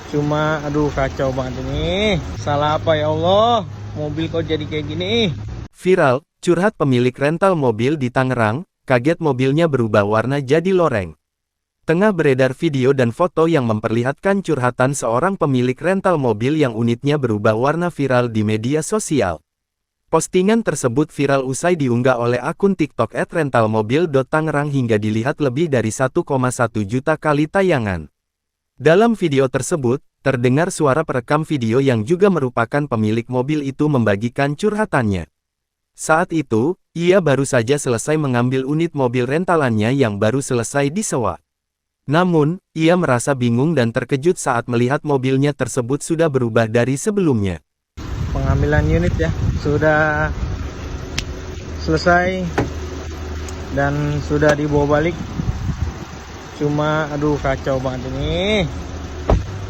Cuma aduh kacau banget ini. Salah apa ya Allah? Mobil kok jadi kayak gini? Viral, curhat pemilik rental mobil di Tangerang, kaget mobilnya berubah warna jadi loreng. Tengah beredar video dan foto yang memperlihatkan curhatan seorang pemilik rental mobil yang unitnya berubah warna viral di media sosial. Postingan tersebut viral usai diunggah oleh akun TikTok @rentalmobil.tangerang hingga dilihat lebih dari 1,1 juta kali tayangan. Dalam video tersebut, terdengar suara perekam video yang juga merupakan pemilik mobil itu membagikan curhatannya. Saat itu, ia baru saja selesai mengambil unit mobil rentalannya yang baru selesai disewa. Namun, ia merasa bingung dan terkejut saat melihat mobilnya tersebut sudah berubah dari sebelumnya. Pengambilan unit ya sudah selesai dan sudah dibawa balik. Cuma aduh kacau banget ini.